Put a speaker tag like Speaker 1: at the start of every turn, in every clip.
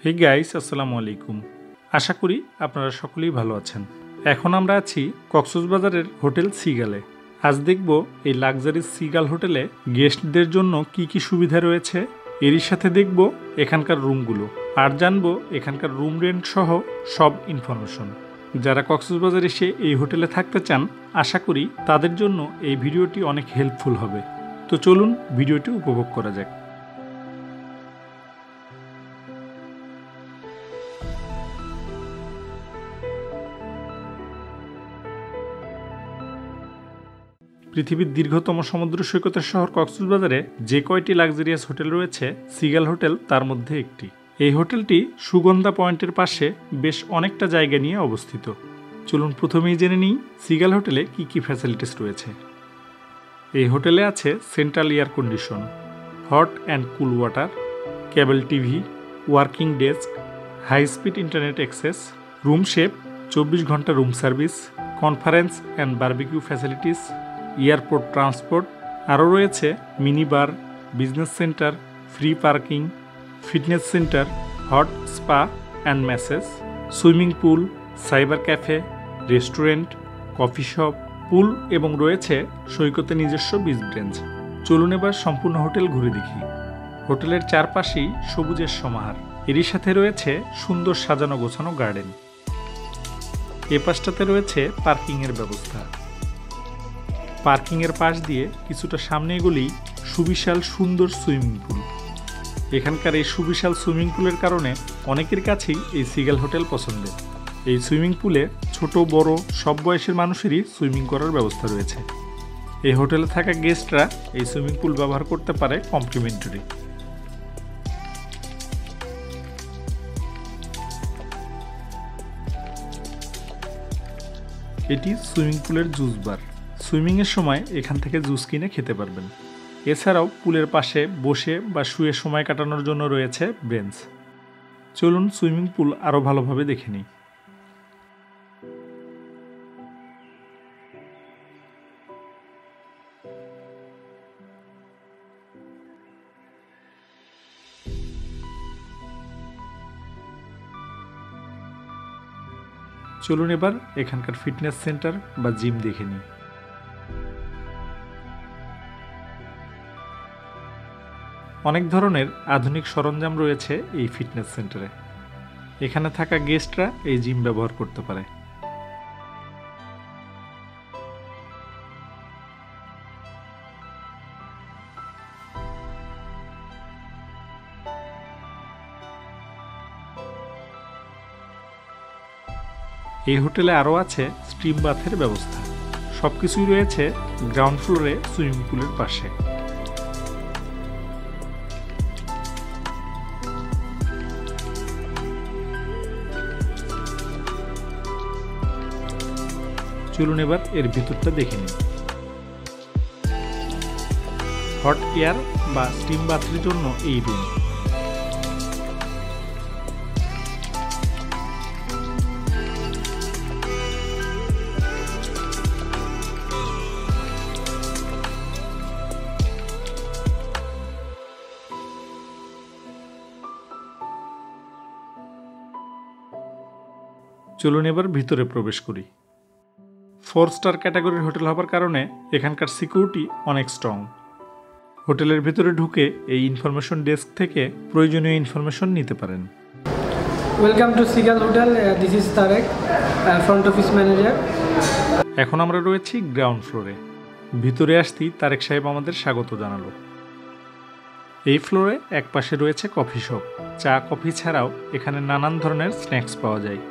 Speaker 1: Hey guys, আসসালামু আলাইকুম। আশা করি আপনারা সকলেই ভালো আছেন। এখন আমরা আছি কক্সবাজারের হোটেল সিগালে। আজ দেখব এই লাক্সারি সিগাল হোটেলে গেস্টদের জন্য কি কি সুবিধা রয়েছে, এরই সাথে দেখব এখানকার রুমগুলো, আর জানবো এখানকার রুম রেন্ট সহ সব ইনফরমেশন। যারা কক্সবাজার এসে এই হোটেলে থাকতে চান, আশা করি তাদের জন্য এই ভিডিওটি অনেক হেল্পফুল হবে। তো চলুন ভিডিওটি উপভোগ করা যাক। পৃথিবীর দীর্ঘতম সমুদ্র সৈকতের শহর কক্সবাজারে যে কয়টি লাক্সারিয়াস হোটেল রয়েছে, সিগাল হোটেল তার মধ্যে একটি। এই হোটেলটি সুগন্ধা পয়েন্টের পাশে বেশ অনেকটা জায়গা নিয়ে অবস্থিত। চলুন প্রথমেই জেনে নিই সিগাল হোটেলে কি কি ফ্যাসিলিটিস রয়েছে। এই হোটেলে আছে central air condition, hot and cool water, cable TV, working desk, high speed internet access, room shape, 24 ঘন্টা room service, conference and barbecue facilities, airport transport, আরও রয়েছে mini bar, business centre, free parking, fitness centre, hot spa and massage, swimming pool, cyber cafe, restaurant, coffee shop, pool এবং রয়েছে সৈকতে নিজস্ব beach bench. চলুন এবার সম্পূর্ণ হোটেল ঘুরে দেখি। হোটেলের চারপাশেই সবুজের সমাহার, এরই সাথে রয়েছে সুন্দর সাজানো গোছানো গার্ডেন। এ পাশটাতে রয়েছে পার্কিংয়ের ব্যবস্থা। পার্কিংয়ের পাশ দিয়ে কিছুটা সামনে এগোলেই সুবিশাল সুন্দর সুইমিং পুল। এখানকার এই সুবিশাল সুইমিং পুলের কারণে অনেকের কাছেই এই সিগাল হোটেল পছন্দের। এই সুইমিং পুলে ছোট বড় সব বয়সের মানুষেরই সুইমিং করার ব্যবস্থা রয়েছে। এই হোটেলে থাকা গেস্টরা এই সুইমিং পুল ব্যবহার করতে পারে কমপ্লিমেন্টারি। এটি সুইমিং পুলের জুস বার। সুইমিংয়ের সময় এখান থেকে জুস কিনে খেতে পারবেন। এছাড়াও পুলের পাশে বসে বা শুয়ে সময় কাটানোর জন্য রয়েছে বেঞ্চ। চলুন সুইমিং পুল আরও ভালোভাবে দেখে নিই। চলুন এবার এখানকার ফিটনেস সেন্টার বা জিম দেখে নিই। অনেক ধরনের আধুনিক সরঞ্জাম রয়েছে এই ফিটনেস সেন্টারে। এখানে থাকা গেস্টরা এই জিম ব্যবহার করতে পারে। এই হোটেলে আরও আছে স্টিম বাথের ব্যবস্থা। সবকিছুই রয়েছে গ্রাউন্ড ফ্লোরে সুইমিং পুলের পাশে। চলুন এবার এর ভিতরটা দেখে নিন। হট এয়ার বা স্টিম বাথের জন্য এই রুম। চলুন এবার ভিতরে প্রবেশ করি। 4 স্টার ক্যাটাগরির হোটেল হবার কারণে এখানকার সিকিউরিটি অনেক স্ট্রং। হোটেলের ভিতরে ঢুকে এই ইনফরমেশন ডেস্ক থেকে প্রয়োজনীয় ইনফরমেশন নিতে পারেন।
Speaker 2: Welcome to Seagull Hotel, this is Tarek, front office manager.
Speaker 1: এখন আমরা রয়েছি গ্রাউন্ড ফ্লোরে। ভিতরে আসতেই তারেক সাহেব আমাদের স্বাগত জানালো। এই ফ্লোরে এক পাশে রয়েছে কফি শপ। চা কফি ছাড়াও এখানে নানান ধরনের স্ন্যাক্স পাওয়া যায়।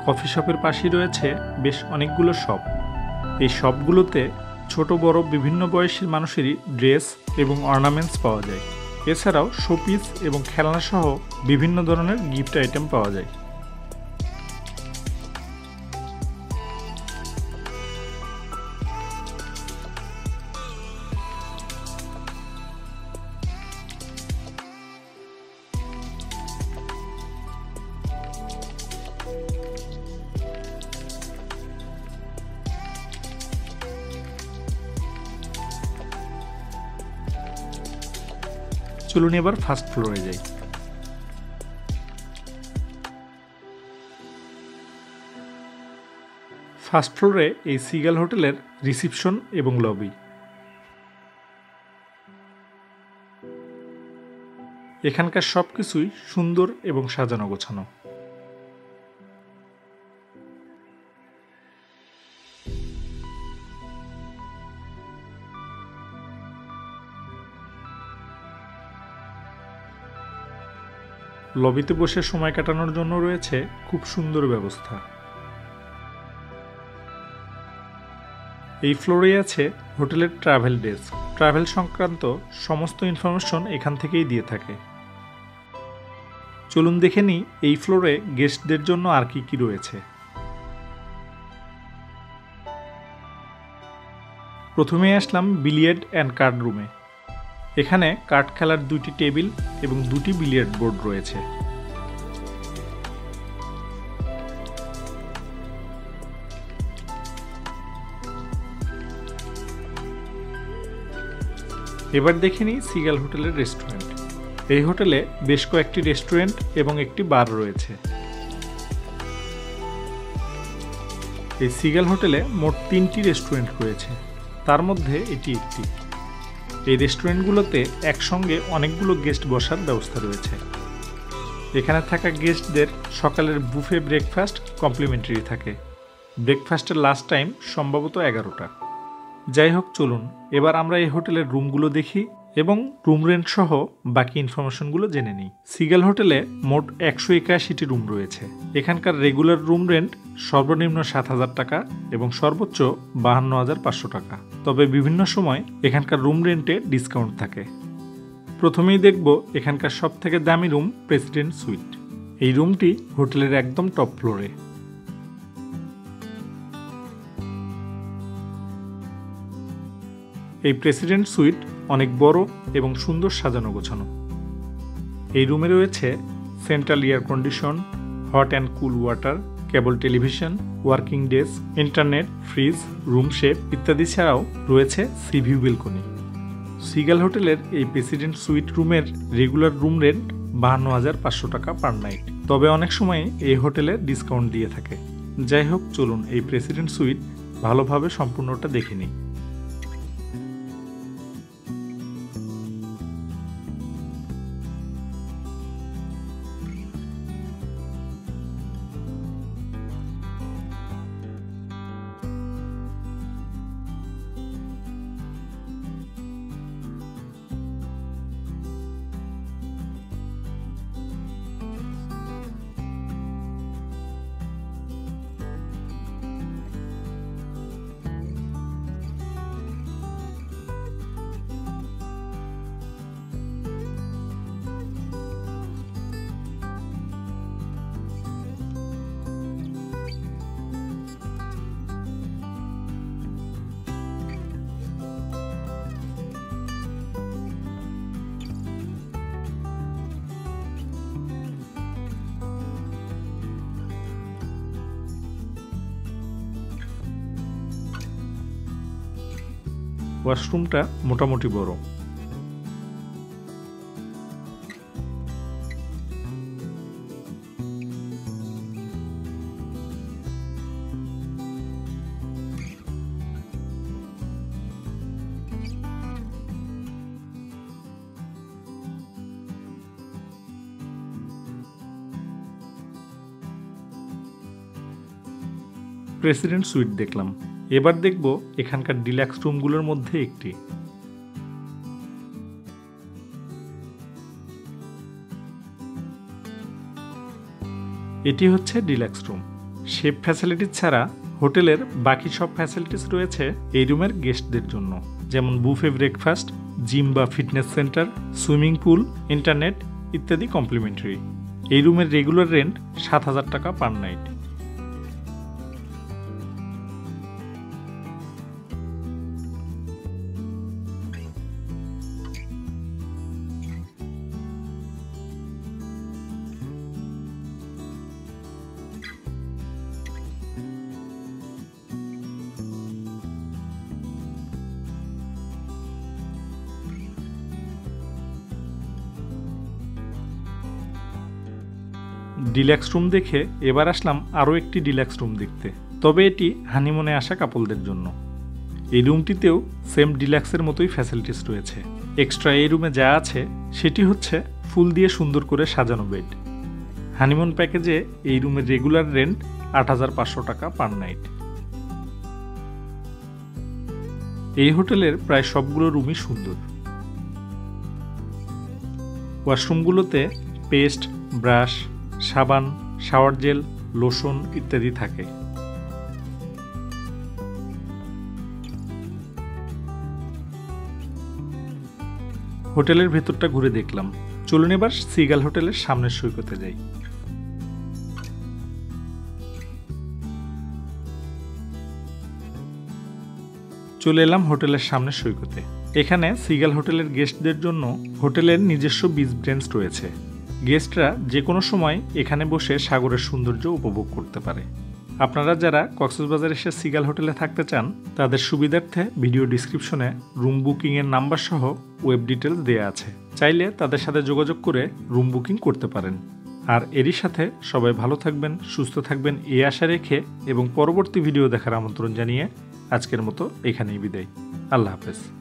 Speaker 1: কফি শপের পাশেই রয়েছে বেশ অনেকগুলো শপ। এই শপগুলোতে ছোট বড় বিভিন্ন বয়সী মানুষেরই ড্রেস এবং অর্নামেন্টস পাওয়া যায়। এছাড়াও শোপিস এবং খেলনা সহ বিভিন্ন ধরনের গিফট আইটেম পাওয়া যায়। চলুন এবার ফার্স্ট ফ্লোরে যাই। ফার্স্ট ফ্লোরে এই সিগাল হোটেলের রিসিপশন এবং লবি। এখানকার সবকিছুই সুন্দর এবং সাজানো গোছানো। লবিতে বসে সময় কাটানোর জন্য রয়েছে খুব সুন্দর ব্যবস্থা। এই ফ্লোরে আছে হোটেলের ট্রাভেল ডেস্ক। ট্রাভেল সংক্রান্ত সমস্ত ইনফরমেশন এখান থেকেই দিয়ে থাকে। চলুন দেখে নিই এই ফ্লোরে গেস্টদের জন্য আর কি কি রয়েছে। প্রথমে আসলাম বিলিয়ার্ড অ্যান্ড কার্ড রুমে। এখানে কার্ড খেলার 2টি টেবিল এবং 2টি বিলিয়ার্ড বোর্ড রয়েছে। এবার দেখে নিই সিগাল হোটেলের রেস্টুরেন্ট। এই হোটেলে বেশ কয়েকটি রেস্টুরেন্ট এবং একটি বার রয়েছে। এই সিগাল হোটেলে মোট 3টি রেস্টুরেন্ট রয়েছে, তার মধ্যে এটি একটি। এই রেস্টুরেন্টগুলোতে একসঙ্গে অনেকগুলো গেস্ট বসার ব্যবস্থা রয়েছে। এখানে থাকা গেস্টদের সকালের বুফে ব্রেকফাস্ট কমপ্লিমেন্টারি থাকে। ব্রেকফাস্টের লাস্ট টাইম সম্ভবত 11টা। যাই হোক, চলুন এবার আমরা এই হোটেলের রুমগুলো দেখি এবং রুম রেন্ট সহ বাকি ইনফরমেশনগুলো জেনে নিই। সিগাল হোটেলে মোট 181টি রুম রয়েছে। এখানকার রেগুলার রুম রেন্ট সর্বনিম্ন 7,000 টাকা এবং সর্বোচ্চ 52,500 টাকা। তবে বিভিন্ন সময় এখানকার রুম রেন্টে ডিসকাউন্ট থাকে। প্রথমেই দেখব এখানকার সবথেকে দামি রুম প্রেসিডেন্ট সুইট। এই রুমটি হোটেলের একদম টপ ফ্লোরে। এই প্রেসিডেন্ট সুইট অনেক বড় এবং সুন্দর সাজানো গোছানো। এই রুমে রয়েছে central air condition, hot and cool water, cable television, working desk, internet, fridge, room shape ইত্যাদি ছাড়াও রয়েছে সি ভিউ বেলকনি। সিগাল হোটেলের এই প্রেসিডেন্ট সুইট রুমের রেগুলার রুম রেন্ট 52,500 টাকা পার নাইট। তবে অনেক সময় এই হোটেলে ডিসকাউন্ট দিয়ে থাকে। যাই হোক, চলুন এই প্রেসিডেন্ট সুইট ভালোভাবে সম্পূর্ণটা দেখে নিই। ওয়াশরুমটা মোটামুটি বড়। প্রেসিডেন্ট সুইট দেখলাম, এবার দেখব এখানকার ডিলাক্স রুমগুলোর মধ্যে একটি। এটি হচ্ছে ডিলাক্স রুম। শেফ ফ্যাসিলিটিস ছাড়া হোটেলের বাকি সব ফ্যাসিলিটিস রয়েছে এই রুমের গেস্টদের জন্য, যেমন বুফে ব্রেকফাস্ট, জিম বা fitness centre, swimming pool, internet ইত্যাদি কমপ্লিমেন্টারি। এই রুমের রেগুলার রেন্ট 7,000 টাকা পার নাইট। ডিলাক্স রুম দেখে এবার আসলাম আরও একটি ডিলাক্স রুম দেখতে, তবে এটি হানিমুনে আসা কাপলদের জন্য। এই রুমটিতেও সেম ডিলাক্সের মতোই ফ্যাসিলিটিস রয়েছে। এক্সট্রা এই রুমে যা আছে সেটি হচ্ছে ফুল দিয়ে সুন্দর করে সাজানো বেড। হানিমুন প্যাকেজে এই রুমের রেগুলার রেন্ট ৮৫০০ টাকা পার নাইট। এই হোটেলের প্রায় সবগুলো রুমই সুন্দর। ওয়াশরুমগুলোতে পেস্ট, ব্রাশ, সাবান, শাওয়ার জেল, লোশন ইত্যাদি থাকে। হোটেলের ভেতরটা ঘুরে দেখলাম। চলুন এবার সিগাল হোটেলের সামনের সৈকতে যাই। চলে এলাম হোটেলের সামনের সৈকতে। এখানে সিগাল হোটেলের গেস্টদের জন্য হোটেলের নিজস্ব বিচ বেঞ্চ রয়েছে। গেস্টরা যে কোনো সময় এখানে বসে সাগরের সৌন্দর্য উপভোগ করতে পারে। আপনারা যারা কক্সবাজার এসে সিগাল হোটেলে থাকতে চান তাদের সুবিধার্থে ভিডিও ডিসক্রিপশনে রুম বুকিংয়ের নাম্বার সহ ওয়েব ডিটেলস দেওয়া আছে, চাইলে তাদের সাথে যোগাযোগ করে রুম বুকিং করতে পারেন। আর এরই সাথে সবাই ভালো থাকবেন, সুস্থ থাকবেন এই আশা রেখে এবং পরবর্তী ভিডিও দেখার আমন্ত্রণ জানিয়ে আজকের মতো এখানেই বিদায়। আল্লাহ হাফেজ।